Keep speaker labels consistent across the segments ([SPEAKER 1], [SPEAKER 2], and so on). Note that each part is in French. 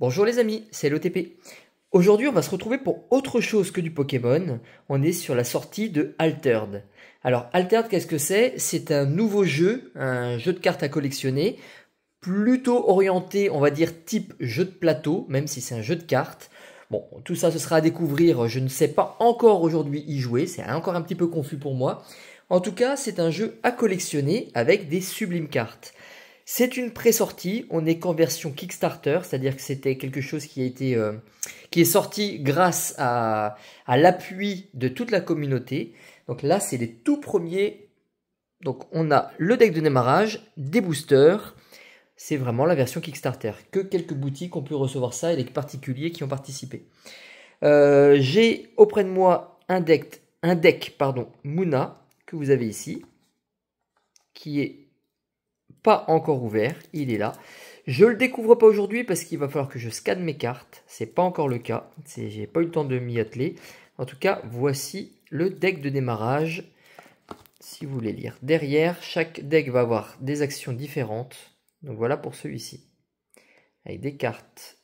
[SPEAKER 1] Bonjour les amis, c'est l'OTP. Aujourd'hui, on va se retrouver pour autre chose que du Pokémon. On est sur la sortie de Altered. Alors, Altered, qu'est-ce que c'est? C'est un nouveau jeu, un jeu de cartes à collectionner, plutôt orienté, on va dire, type jeu de plateau, même si c'est un jeu de cartes. Bon, tout ça, ce sera à découvrir. Je ne sais pas encore aujourd'hui y jouer. C'est encore un petit peu confus pour moi. En tout cas, c'est un jeu à collectionner avec des sublimes cartes. C'est une pré-sortie, on n'est qu'en version Kickstarter, c'est-à-dire que c'était quelque chose qui est sorti grâce à l'appui de toute la communauté. Donc là, c'est les tout premiers. Donc on a le deck de démarrage, des boosters. C'est vraiment la version Kickstarter. Que quelques boutiques ont pu recevoir ça et les particuliers qui ont participé. J'ai auprès de moi un deck Muna que vous avez ici, qui est pas encore ouvert, il est là. Je le découvre pas aujourd'hui parce qu'il va falloir que je scanne mes cartes. C'est pas encore le cas. J'ai pas eu le temps de m'y atteler. En tout cas, voici le deck de démarrage. Si vous voulez lire. Derrière, chaque deck va avoir des actions différentes. Donc voilà pour celui-ci. Avec des cartes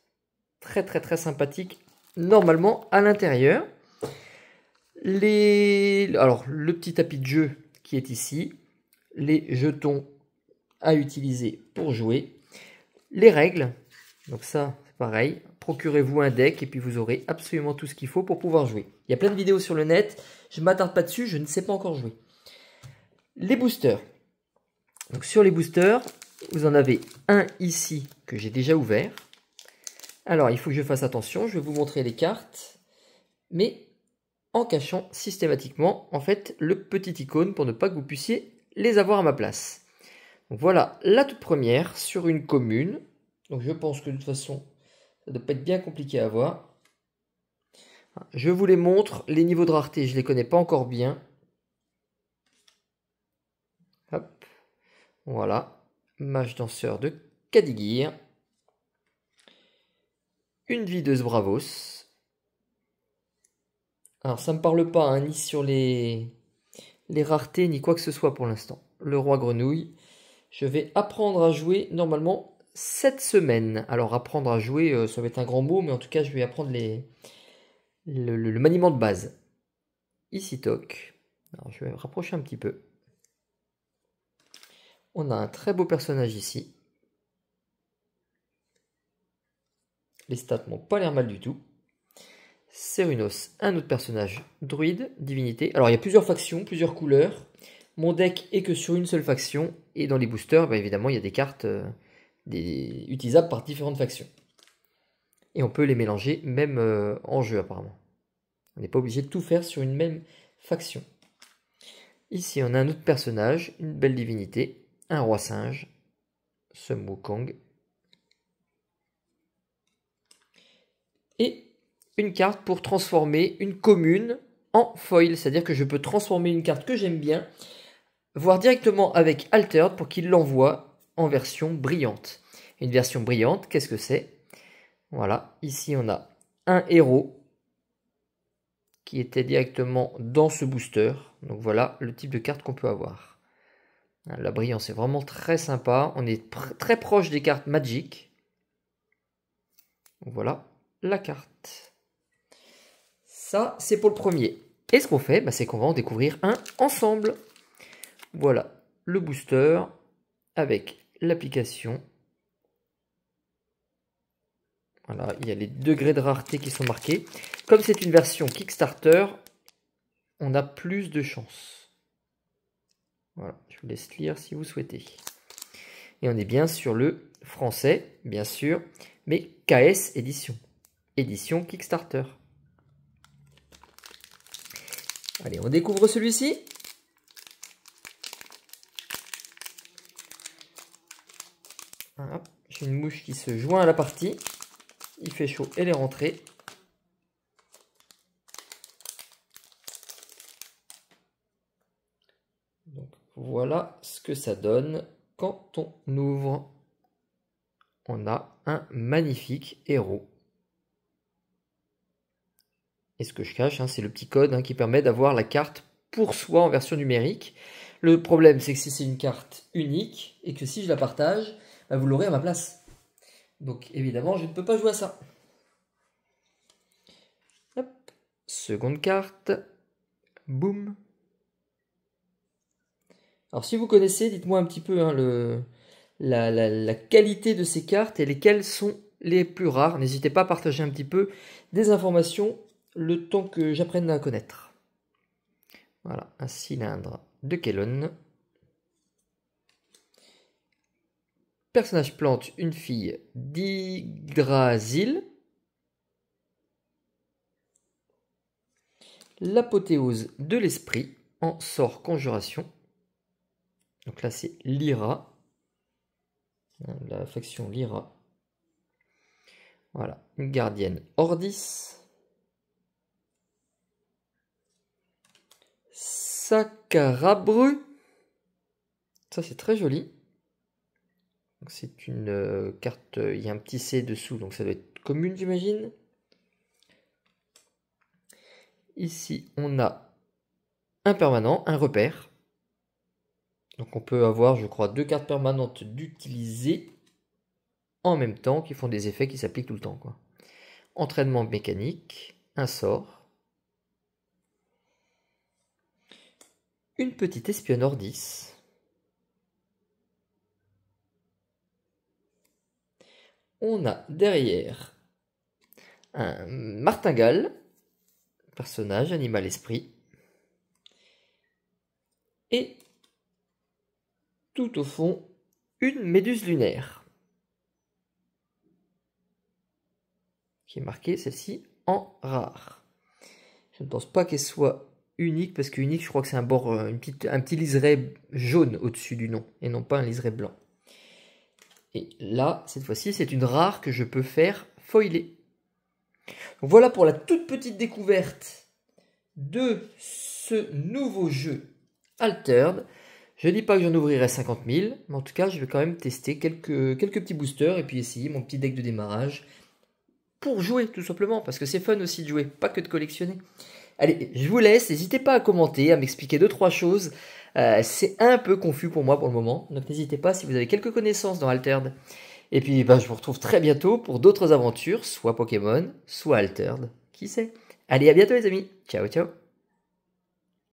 [SPEAKER 1] très sympathiques. Normalement à l'intérieur. Alors, le petit tapis de jeu qui est ici. Les jetons à utiliser pour jouer. Les règles, donc ça c'est pareil, procurez-vous un deck et puis vous aurez absolument tout ce qu'il faut pour pouvoir jouer. Il y a plein de vidéos sur le net, je ne m'attarde pas dessus, je ne sais pas encore jouer. Les boosters, donc sur les boosters, vous en avez un ici que j'ai déjà ouvert. Alors il faut que je fasse attention, je vais vous montrer les cartes, mais en cachant systématiquement en fait le petit icône pour ne pas que vous puissiez les avoir à ma place. Donc voilà la toute première sur une commune. Donc je pense que de toute façon, ça ne doit pas être bien compliqué à voir. Je vous les montre. Les niveaux de rareté, je ne les connais pas encore bien. Hop. Voilà. Mage danseur de Kadigir. Une videuse Bravos. Alors ça ne me parle pas, hein, ni sur les raretés, ni quoi que ce soit pour l'instant. Le roi grenouille. Je vais apprendre à jouer normalement cette semaine. Alors apprendre à jouer, ça va être un grand mot, mais en tout cas je vais apprendre le maniement de base. Ici toc. Alors je vais me rapprocher un petit peu. On a un très beau personnage ici. Les stats n'ont pas l'air mal du tout. Cérunos, un autre personnage druide, divinité. Alors il y a plusieurs factions, plusieurs couleurs. Mon deck est que sur une seule faction. Et dans les boosters, bah, évidemment, il y a des cartes utilisables par différentes factions. Et on peut les mélanger même en jeu apparemment. On n'est pas obligé de tout faire sur une même faction. Ici, on a un autre personnage, une belle divinité, un roi singe, Sun Wukong. Et une carte pour transformer une commune en foil. C'est-à-dire que je peux transformer une carte que j'aime bien, voire directement avec Altered pour qu'il l'envoie en version brillante. Une version brillante, qu'est-ce que c'est? Voilà, ici on a un héros qui était directement dans ce booster. Donc voilà le type de carte qu'on peut avoir. La brillance est vraiment très sympa. On est très proche des cartes Magic. Donc voilà la carte. Ça, c'est pour le premier. Et ce qu'on fait, bah, c'est qu'on va en découvrir un ensemble. Voilà le booster avec l'application. Voilà, il y a les degrés de rareté qui sont marqués. Comme c'est une version Kickstarter, on a plus de chance. Voilà, je vous laisse lire si vous souhaitez. Et on est bien sur le français, bien sûr, mais KS édition. Édition Kickstarter. Allez, on découvre celui-ci. Voilà, j'ai une mouche qui se joint à la partie. Il fait chaud, elle est rentrée. Donc voilà ce que ça donne quand on ouvre. On a un magnifique héros. Et ce que je cache, hein, c'est le petit code qui permet d'avoir la carte pour soi en version numérique. Le problème, c'est que si c'est une carte unique et que si je la partage, bah, vous l'aurez à ma place. Donc évidemment, je ne peux pas jouer à ça. Hop. Seconde carte. Boum. Alors si vous connaissez, dites-moi un petit peu hein, la qualité de ces cartes et lesquelles sont les plus rares. N'hésitez pas à partager un petit peu des informations le temps que j'apprenne à connaître. Voilà, un cylindre de Kellon. Personnage plante une fille d'Yggdrasil. L'apothéose de l'esprit en sort conjuration. Donc là c'est Lyra. La faction Lyra. Voilà, une gardienne Ordis. Sakarabru. Ça c'est très joli. C'est une carte, il y a un petit C dessous, donc ça doit être commune j'imagine. Ici on a un permanent, un repère. Donc on peut avoir je crois 2 cartes permanentes d'utiliser en même temps qui font des effets qui s'appliquent tout le temps, quoi. Entraînement mécanique, un sort. Une petite espionne Ordis. On a derrière un martingale, personnage, animal esprit. Et tout au fond, une méduse lunaire. Qui est marquée celle-ci en rare. Je ne pense pas qu'elle soit unique, parce que unique, je crois que c'est un bord, un petit liseré jaune au-dessus du nom, et non pas un liseré blanc. Et là, cette fois-ci, c'est une rare que je peux faire foiler. Donc voilà pour la toute petite découverte de ce nouveau jeu Altered. Je ne dis pas que j'en ouvrirai 50 000, mais en tout cas, je vais quand même tester quelques petits boosters et puis essayer mon petit deck de démarrage pour jouer, tout simplement, parce que c'est fun aussi de jouer, pas que de collectionner. Allez, je vous laisse, n'hésitez pas à commenter, à m'expliquer 2-3 choses. C'est un peu confus pour moi pour le moment, donc n'hésitez pas si vous avez quelques connaissances dans Altered. Et puis je vous retrouve très bientôt pour d'autres aventures, soit Pokémon, soit Altered, qui sait. Allez, à bientôt les amis, ciao ciao.